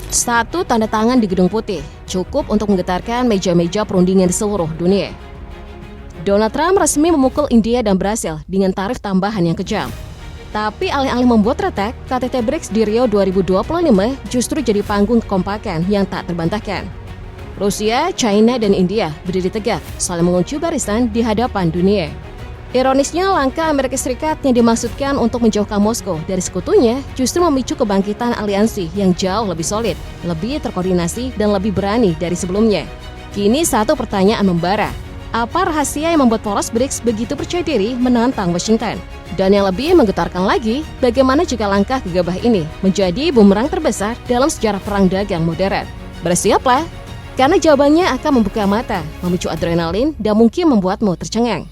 Satu tanda tangan di Gedung Putih cukup untuk menggetarkan meja-meja perundingan di seluruh dunia. Donald Trump resmi memukul India dan Brasil dengan tarif tambahan yang kejam. Tapi alih-alih membuat retak, KTT BRICS di Rio 2025 justru jadi panggung kekompakan yang tak terbantahkan. Rusia, China, dan India berdiri tegak, saling mengunci barisan di hadapan dunia. Ironisnya, langkah Amerika Serikat yang dimaksudkan untuk menjauhkan Moskow dari sekutunya justru memicu kebangkitan aliansi yang jauh lebih solid, lebih terkoordinasi, dan lebih berani dari sebelumnya. Kini satu pertanyaan membara. Apa rahasia yang membuat poros BRICS begitu percaya diri menantang Washington? Dan yang lebih menggetarkan lagi, bagaimana jika langkah gegabah ini menjadi bumerang terbesar dalam sejarah perang dagang modern? Bersiaplah, karena jawabannya akan membuka mata, memicu adrenalin, dan mungkin membuatmu tercengang.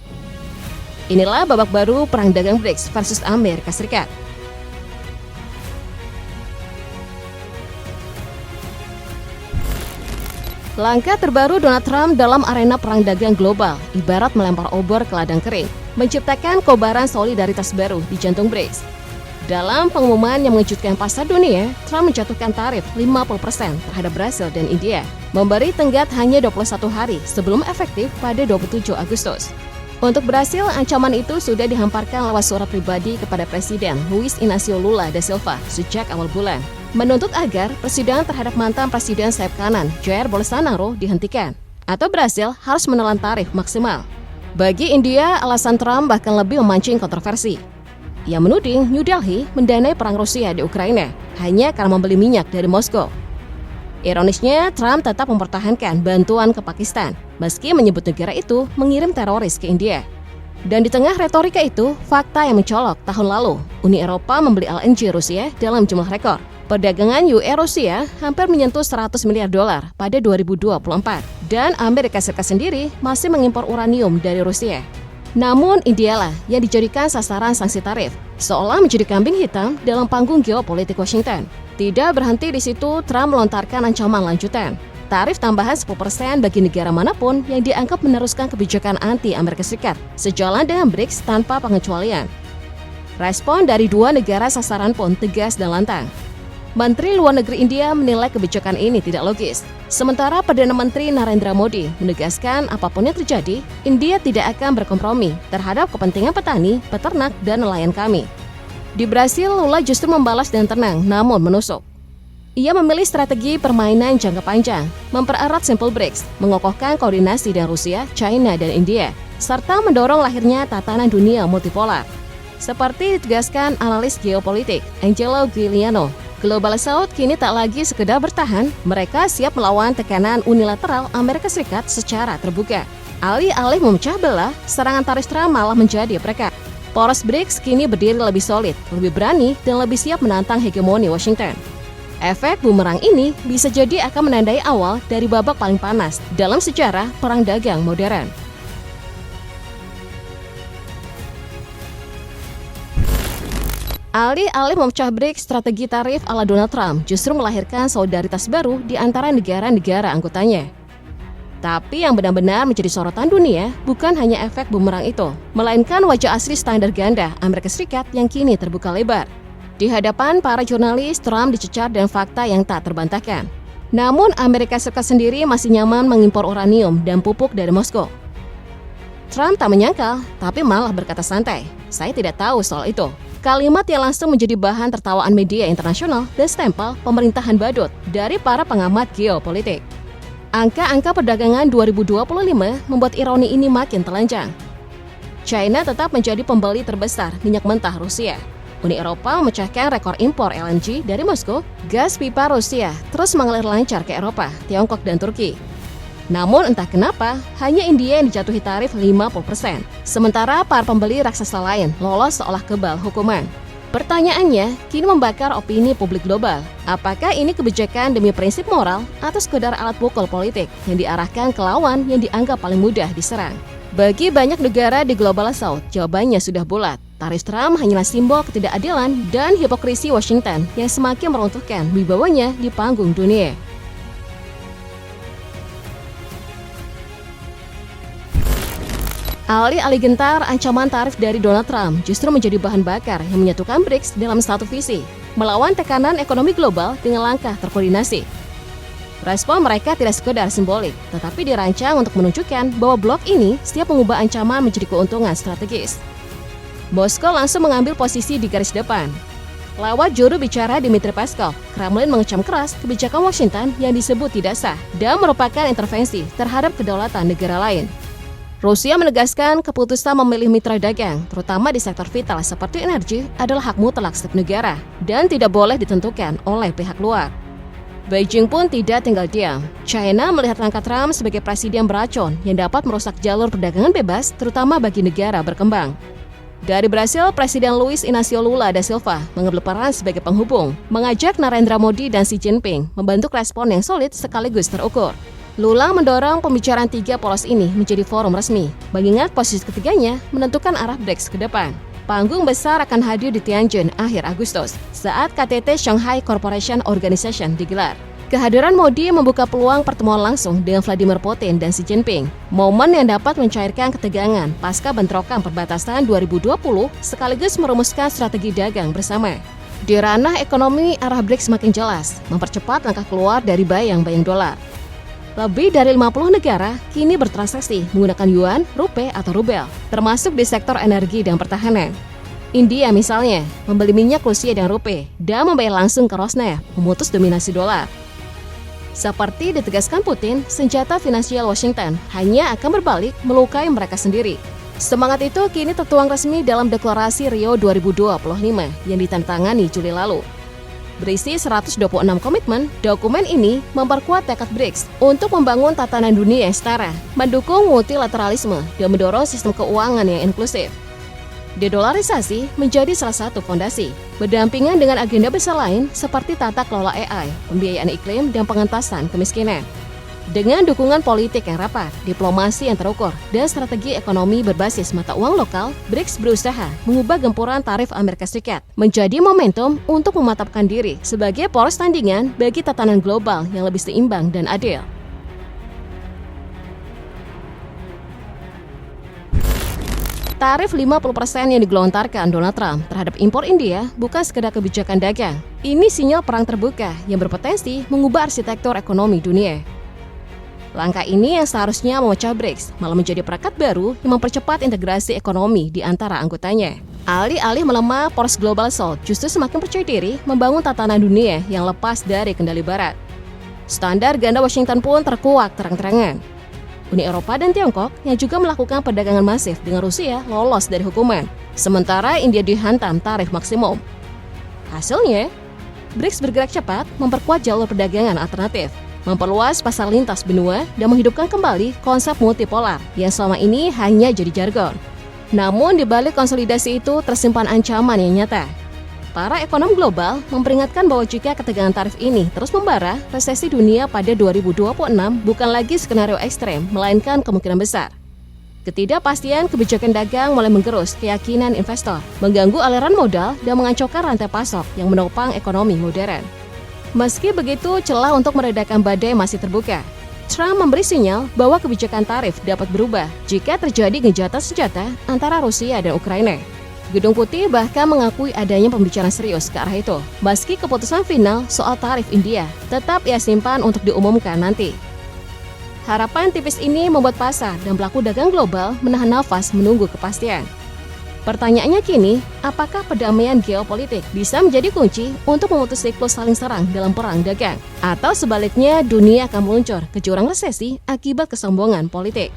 Inilah babak baru perang dagang BRICS versus Amerika Serikat. Langkah terbaru Donald Trump dalam arena perang dagang global ibarat melempar obor ke ladang kering, menciptakan kobaran solidaritas baru di jantung BRICS. Dalam pengumuman yang mengejutkan pasar dunia, Trump menjatuhkan tarif 50% terhadap Brasil dan India, memberi tenggat hanya 21 hari sebelum efektif pada 27 Agustus. Untuk Brasil, ancaman itu sudah dihamparkan lewat surat pribadi kepada Presiden Luiz Inácio Lula da Silva sejak awal bulan, menuntut agar persidangan terhadap mantan Presiden sayap kanan Jair Bolsonaro dihentikan, atau Brasil harus menelan tarif maksimal. Bagi India, alasan Trump bahkan lebih memancing kontroversi. Ia menuding New Delhi mendanai perang Rusia di Ukraina hanya karena membeli minyak dari Moskow. Ironisnya, Trump tetap mempertahankan bantuan ke Pakistan, meski menyebut negara itu mengirim teroris ke India. Dan di tengah retorika itu, fakta yang mencolok tahun lalu, Uni Eropa membeli LNG Rusia dalam jumlah rekor. Perdagangan UE Rusia hampir menyentuh 100 miliar dolar pada 2024, dan Amerika Serikat sendiri masih mengimpor uranium dari Rusia. Namun, Indialah yang dijadikan sasaran sanksi tarif, seolah menjadi kambing hitam dalam panggung geopolitik Washington. Tidak berhenti di situ, Trump melontarkan ancaman lanjutan. Tarif tambahan 10% bagi negara manapun yang dianggap meneruskan kebijakan anti-Amerika Serikat, sejalan dengan BRICS tanpa pengecualian. Respon dari dua negara sasaran pun tegas dan lantang. Menteri Luar Negeri India menilai kebijakan ini tidak logis. Sementara Perdana Menteri Narendra Modi menegaskan apapun yang terjadi, India tidak akan berkompromi terhadap kepentingan petani, peternak, dan nelayan kami. Di Brasil, Lula justru membalas dengan tenang namun menusuk. Ia memilih strategi permainan jangka panjang, mempererat simpul BRICS, mengokohkan koordinasi dengan Rusia, China, dan India, serta mendorong lahirnya tatanan dunia multipolar. Seperti ditegaskan analis geopolitik Angelo Giuliano, Global South kini tak lagi sekedar bertahan, mereka siap melawan tekanan unilateral Amerika Serikat secara terbuka. Alih-alih memecah belah, serangan tarif Trump malah menjadi perekat. Poros BRICS kini berdiri lebih solid, lebih berani, dan lebih siap menantang hegemoni Washington. Efek bumerang ini bisa jadi akan menandai awal dari babak paling panas dalam sejarah perang dagang modern. Alih-alih memecah BRICS, strategi tarif ala Donald Trump justru melahirkan solidaritas baru di antara negara-negara anggotanya. Tapi yang benar-benar menjadi sorotan dunia bukan hanya efek bumerang itu, melainkan wajah asli standar ganda Amerika Serikat yang kini terbuka lebar. Di hadapan para jurnalis, Trump dicecar dengan fakta yang tak terbantahkan. Namun, Amerika Serikat sendiri masih nyaman mengimpor uranium dan pupuk dari Moskow. Trump tak menyangkal, tapi malah berkata santai, "Saya tidak tahu soal itu." Kalimat yang langsung menjadi bahan tertawaan media internasional dan stempel pemerintahan badut dari para pengamat geopolitik. Angka-angka perdagangan 2025 membuat ironi ini makin telanjang. China tetap menjadi pembeli terbesar minyak mentah Rusia. Uni Eropa memecahkan rekor impor LNG dari Moskow. Gas pipa Rusia terus mengalir lancar ke Eropa, Tiongkok, dan Turki. Namun entah kenapa, hanya India yang dijatuhi tarif 50%. Sementara para pembeli raksasa lain lolos seolah kebal hukuman. Pertanyaannya, kini membakar opini publik global. Apakah ini kebijakan demi prinsip moral atau sekedar alat pukul politik yang diarahkan ke lawan yang dianggap paling mudah diserang? Bagi banyak negara di Global South, jawabannya sudah bulat. Tarif Trump hanyalah simbol ketidakadilan dan hipokrisi Washington yang semakin meruntuhkan wibawanya di panggung dunia. Alih-alih gentar, ancaman tarif dari Donald Trump justru menjadi bahan bakar yang menyatukan BRICS dalam satu visi, melawan tekanan ekonomi global dengan langkah terkoordinasi. Respon mereka tidak sekedar simbolik, tetapi dirancang untuk menunjukkan bahwa blok ini siap mengubah ancaman menjadi keuntungan strategis. Moskow langsung mengambil posisi di garis depan. Lewat juru bicara Dmitry Peskov, Kremlin mengecam keras kebijakan Washington yang disebut tidak sah dan merupakan intervensi terhadap kedaulatan negara lain. Rusia menegaskan keputusan memilih mitra dagang, terutama di sektor vital seperti energi, adalah hak mutlak setiap negara dan tidak boleh ditentukan oleh pihak luar. Beijing pun tidak tinggal diam. China melihat langkah Trump sebagai presiden beracun yang dapat merusak jalur perdagangan bebas, terutama bagi negara berkembang. Dari Brasil, Presiden Luiz Inácio Lula da Silva mengambil peran sebagai penghubung, mengajak Narendra Modi dan Xi Jinping membentuk respon yang solid sekaligus terukur. Lula mendorong pembicaraan tiga poros ini menjadi forum resmi, mengingat posisi ketiganya menentukan arah BRICS ke depan. Panggung besar akan hadir di Tianjin akhir Agustus saat KTT Shanghai Cooperation Organization digelar. Kehadiran Modi membuka peluang pertemuan langsung dengan Vladimir Putin dan Xi Jinping, momen yang dapat mencairkan ketegangan pasca bentrokan perbatasan 2020 sekaligus merumuskan strategi dagang bersama. Di ranah ekonomi, arah BRICS makin jelas, mempercepat langkah keluar dari bayang-bayang dolar. Lebih dari 50 negara kini bertransaksi menggunakan yuan, rupiah atau rubel, termasuk di sektor energi dan pertahanan. India misalnya membeli minyak Rusia dan rupiah dan membayar langsung ke Rosneft, memutus dominasi dolar. Seperti ditegaskan Putin, senjata finansial Washington hanya akan berbalik melukai mereka sendiri. Semangat itu kini tertuang resmi dalam deklarasi Rio 2025 yang ditandatangani Juli lalu. Berisi 126 komitmen, dokumen ini memperkuat tekad BRICS untuk membangun tatanan dunia yang setara, mendukung multilateralisme, dan mendorong sistem keuangan yang inklusif. Dedolarisasi menjadi salah satu fondasi, berdampingan dengan agenda besar lain seperti tata kelola AI, pembiayaan iklim, dan pengentasan kemiskinan. Dengan dukungan politik yang rapat, diplomasi yang terukur, dan strategi ekonomi berbasis mata uang lokal, BRICS berusaha mengubah gempuran tarif Amerika Serikat menjadi momentum untuk memantapkan diri sebagai poros tandingan bagi tatanan global yang lebih seimbang dan adil. Tarif 50% yang digelontarkan Donald Trump terhadap impor India bukan sekedar kebijakan dagang. Ini sinyal perang terbuka yang berpotensi mengubah arsitektur ekonomi dunia. Langkah ini yang seharusnya memecah BRICS malah menjadi perekat baru yang mempercepat integrasi ekonomi di antara anggotanya. Alih-alih melemah, poros Global South justru semakin percaya diri membangun tatanan dunia yang lepas dari kendali Barat. Standar ganda Washington pun terkuak terang-terangan. Uni Eropa dan Tiongkok yang juga melakukan perdagangan masif dengan Rusia lolos dari hukuman, sementara India dihantam tarif maksimum. Hasilnya, BRICS bergerak cepat memperkuat jalur perdagangan alternatif, memperluas pasar lintas benua, dan menghidupkan kembali konsep multipolar yang selama ini hanya jadi jargon. Namun di balik konsolidasi itu tersimpan ancaman yang nyata. Para ekonom global memperingatkan bahwa jika ketegangan tarif ini terus membara, resesi dunia pada 2026 bukan lagi skenario ekstrem, melainkan kemungkinan besar. Ketidakpastian kebijakan dagang mulai menggerus keyakinan investor, mengganggu aliran modal, dan mengacaukan rantai pasok yang menopang ekonomi modern. Meski begitu, celah untuk meredakan badai masih terbuka. Trump memberi sinyal bahwa kebijakan tarif dapat berubah jika terjadi gencatan senjata antara Rusia dan Ukraina. Gedung Putih bahkan mengakui adanya pembicaraan serius ke arah itu, meski keputusan final soal tarif India tetap ia simpan untuk diumumkan nanti. Harapan tipis ini membuat pasar dan pelaku dagang global menahan nafas menunggu kepastian. Pertanyaannya kini, apakah perdamaian geopolitik bisa menjadi kunci untuk memutus siklus saling serang dalam perang dagang? Atau sebaliknya, dunia akan meluncur ke jurang resesi akibat kesombongan politik?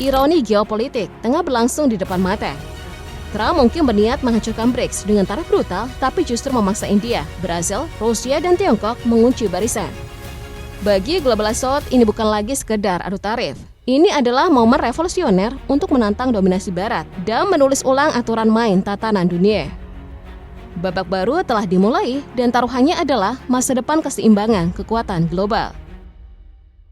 Ironi geopolitik tengah berlangsung di depan mata. Trump mungkin berniat menghancurkan BRICS dengan tarif brutal, tapi justru memaksa India, Brasil, Rusia, dan Tiongkok mengunci barisan. Bagi Global South, ini bukan lagi sekedar adu tarif. Ini adalah momen revolusioner untuk menantang dominasi Barat dan menulis ulang aturan main tatanan dunia. Babak baru telah dimulai dan taruhannya adalah masa depan keseimbangan kekuatan global.